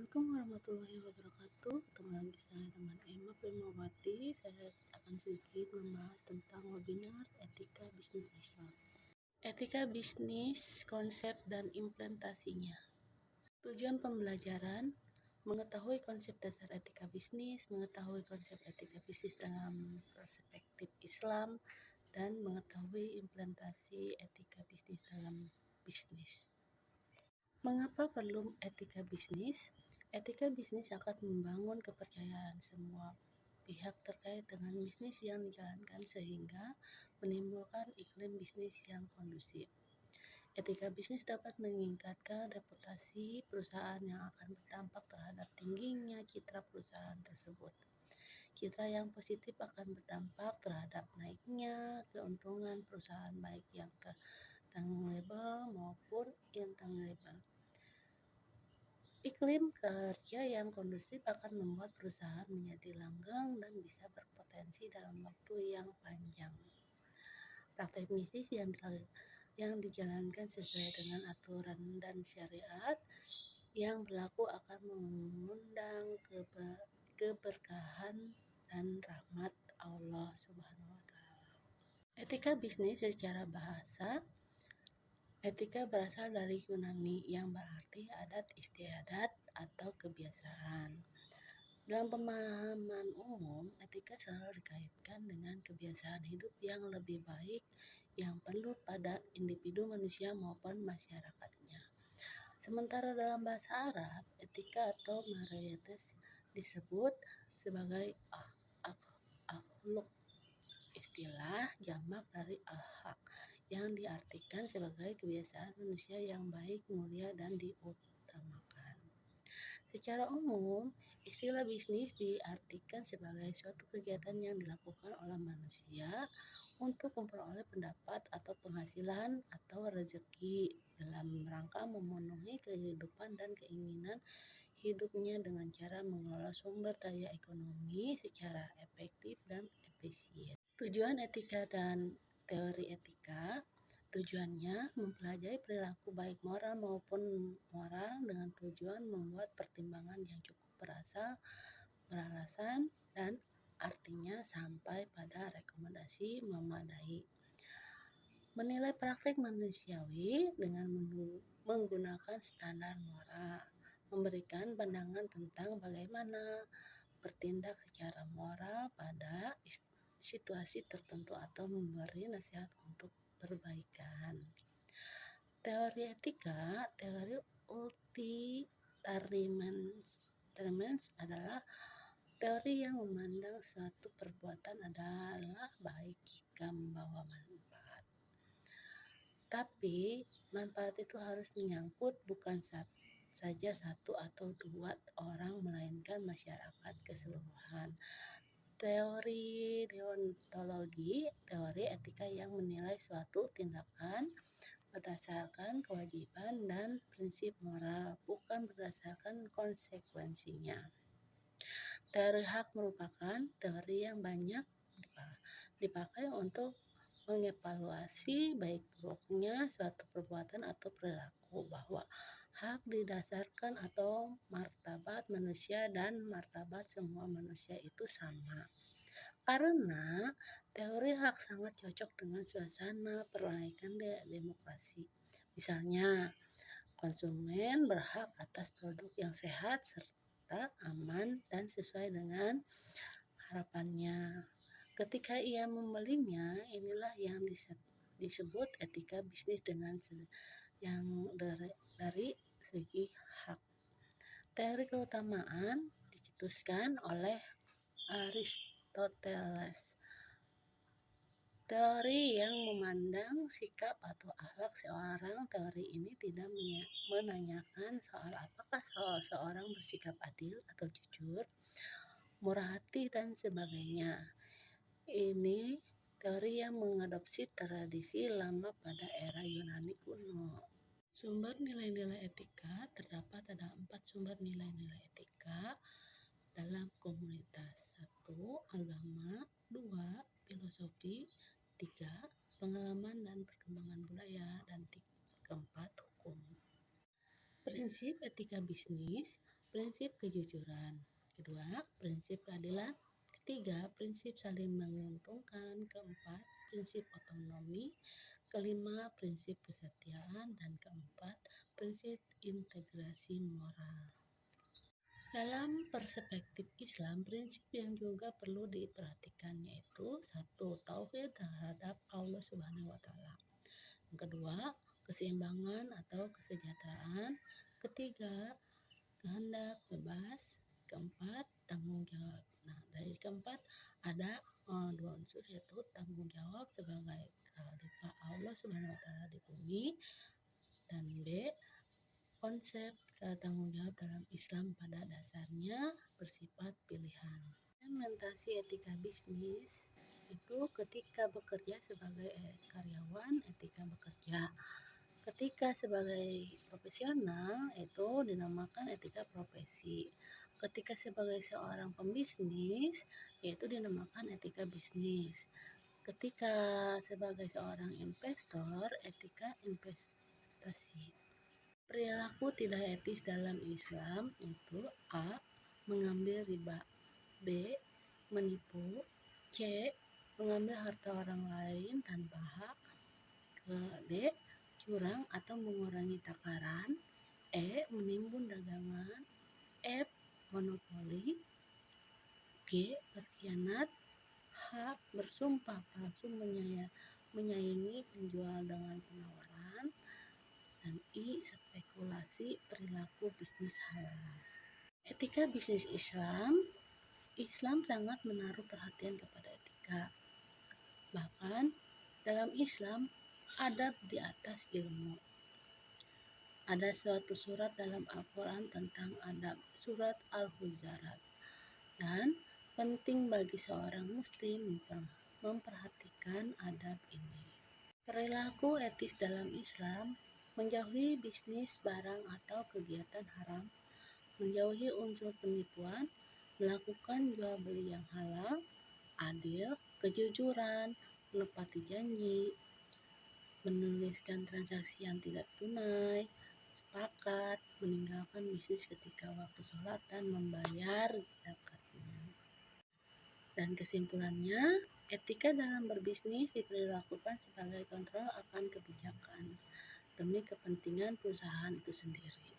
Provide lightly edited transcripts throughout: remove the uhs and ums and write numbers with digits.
Assalamualaikum warahmatullahi wabarakatuh. Ketemu lagi saya dengan Emma Primawati. Saya akan sedikit membahas tentang webinar etika bisnis Islam. Etika bisnis, konsep dan implementasinya. Tujuan pembelajaran: mengetahui konsep dasar etika bisnis, mengetahui konsep etika bisnis dalam perspektif Islam, dan mengetahui implementasi etika bisnis dalam bisnis. Mengapa perlu etika bisnis? Etika bisnis akan membangun kepercayaan semua pihak terkait dengan bisnis yang dijalankan sehingga menimbulkan iklim bisnis yang kondusif. Etika bisnis dapat meningkatkan reputasi perusahaan yang akan berdampak terhadap tingginya citra perusahaan tersebut. Citra yang positif akan berdampak terhadap naiknya keuntungan perusahaan baik yang tangible maupun intangible. Iklim kerja yang kondusif akan membuat perusahaan menjadi langgeng dan bisa berpotensi dalam waktu yang panjang. Praktek bisnis yang dijalankan sesuai dengan aturan dan syariat yang berlaku akan mengundang keberkahan dan rahmat Allah Subhanahu wa Ta'ala. Etika bisnis secara bahasa. Etika berasal dari Yunani yang berarti adat istiadat atau kebiasaan. Dalam pemahaman umum, etika selalu dikaitkan dengan kebiasaan hidup yang lebih baik yang perlu pada individu manusia maupun masyarakatnya. Sementara dalam bahasa Arab, etika atau moralitas disebut sebagai akhlak, istilah jamak dari al-haq yang diartikan sebagai kebiasaan manusia yang baik, mulia, dan diutamakan. Secara umum, istilah bisnis diartikan sebagai suatu kegiatan yang dilakukan oleh manusia untuk memperoleh pendapat atau penghasilan atau rezeki dalam rangka memenuhi kehidupan dan keinginan hidupnya dengan cara mengelola sumber daya ekonomi secara efektif dan efisien. Tujuan etika dan teori etika. Tujuannya mempelajari perilaku baik moral maupun moral dengan tujuan membuat pertimbangan yang cukup beralasan dan artinya sampai pada rekomendasi memadai. Menilai praktik manusiawi dengan menggunakan standar moral. Memberikan pandangan tentang bagaimana bertindak secara moral pada situasi tertentu atau memberi nasihat untuk perbaikan. Teori etika. Teori utilitarianisme adalah teori yang memandang suatu perbuatan adalah baik jika membawa manfaat. Tapi manfaat itu harus menyangkut bukan saja satu atau dua orang melainkan masyarakat keseluruhan. Teori deontologi, teori etika yang menilai suatu tindakan berdasarkan kewajiban dan prinsip moral, bukan berdasarkan konsekuensinya. Teori hak merupakan teori yang banyak dipakai untuk mengevaluasi baik buruknya suatu perbuatan atau perilaku, bahwa hak didasarkan atau martabat manusia dan martabat semua manusia itu sama. Karena teori hak sangat cocok dengan suasana perbaikan demokrasi. Misalnya, konsumen berhak atas produk yang sehat serta aman dan sesuai dengan harapannya. Ketika ia membelinya, inilah yang disebut etika bisnis dengan yang dari segi hak. Teori keutamaan dicetuskan oleh Aristoteles. Teori yang memandang sikap atau akhlak seorang. Teori ini tidak menanyakan soal apakah seorang bersikap adil atau jujur, murah hati, dan sebagainya. Ini teori yang mengadopsi tradisi lama pada era Yunani kuno. Sumber nilai-nilai etika. Terdapat ada 4 sumber nilai-nilai etika dalam komunitas. 1. Agama. 2. Filosofi. 3. Pengalaman dan perkembangan budaya. Dan 4. Hukum. Prinsip etika bisnis. prinsip kejujuran. Kedua, prinsip keadilan. Ketiga, prinsip saling menguntungkan. Keempat, prinsip otonomi. Kelima, prinsip kesetiaan. Dan keempat, prinsip integrasi moral. Dalam perspektif Islam, prinsip yang juga perlu diperhatikan yaitu satu, tauhid terhadap Allah Subhanahu wa Ta'ala. Yang kedua, keseimbangan atau kesejahteraan. Ketiga, kehendak bebas. Keempat, tanggung jawab. Nah, dari keempat ada dua unsur yaitu tanggung jawab sebagai khalifah Allah Subhanahu wa Ta'ala di bumi, dan B, konsep tanggung jawab dalam Islam pada dasarnya bersifat pilihan. Implementasi etika bisnis itu ketika bekerja sebagai karyawan, etika bekerja. Ketika sebagai profesional itu dinamakan etika profesi. Ketika sebagai seorang pembisnis yaitu dinamakan etika bisnis. Ketika sebagai seorang investor, etika investasi. Perilaku tidak etis dalam Islam itu A. Mengambil riba, B. Menipu, C. Mengambil harta orang lain tanpa hak, D. Curang atau mengurangi takaran, E. Menimbun dagangan, F. Monopoli, G. Berkhianat, H. Bersumpah palsu menyaingi penjual dengan penawaran, dan I. Spekulasi perilaku bisnis halal. Etika bisnis Islam sangat menaruh perhatian kepada etika. Bahkan dalam Islam adab di atas ilmu. Ada suatu surat dalam Al-Quran tentang adab, surat Al-Huzarat, dan penting bagi seorang muslim memperhatikan adab ini. Perilaku etis dalam Islam menjauhi bisnis barang atau kegiatan haram, menjauhi unsur penipuan, melakukan jual beli yang halal, adil, kejujuran, menepati janji, menuliskan transaksi yang tidak tunai, sepakat, meninggalkan bisnis ketika waktu sholat, dan membayar zakatnya. Dan kesimpulannya, etika dalam berbisnis diperlakukan sebagai kontrol akan kebijakan demi kepentingan perusahaan itu sendiri.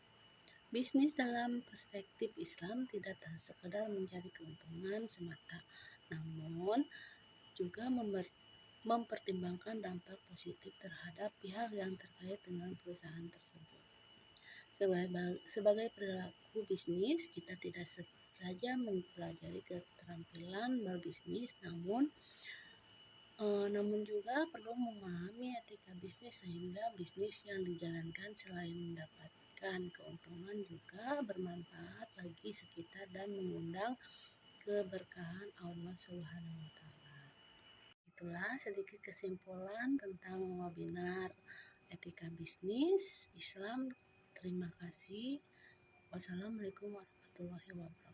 Bisnis dalam perspektif Islam tidak sekedar mencari keuntungan semata, namun juga mempertimbangkan dampak positif terhadap pihak yang terkait dengan perusahaan tersebut. Sebagai perilaku bisnis, kita tidak saja mempelajari keterampilan berbisnis, namun juga perlu memahami etika bisnis sehingga bisnis yang dijalankan selain mendapatkan keuntungan juga bermanfaat bagi sekitar dan mengundang keberkahan Allah Subhanahu wa Ta'ala. Itulah sedikit kesimpulan tentang webinar etika bisnis Islam. Terima kasih. Wassalamualaikum warahmatullahi wabarakatuh.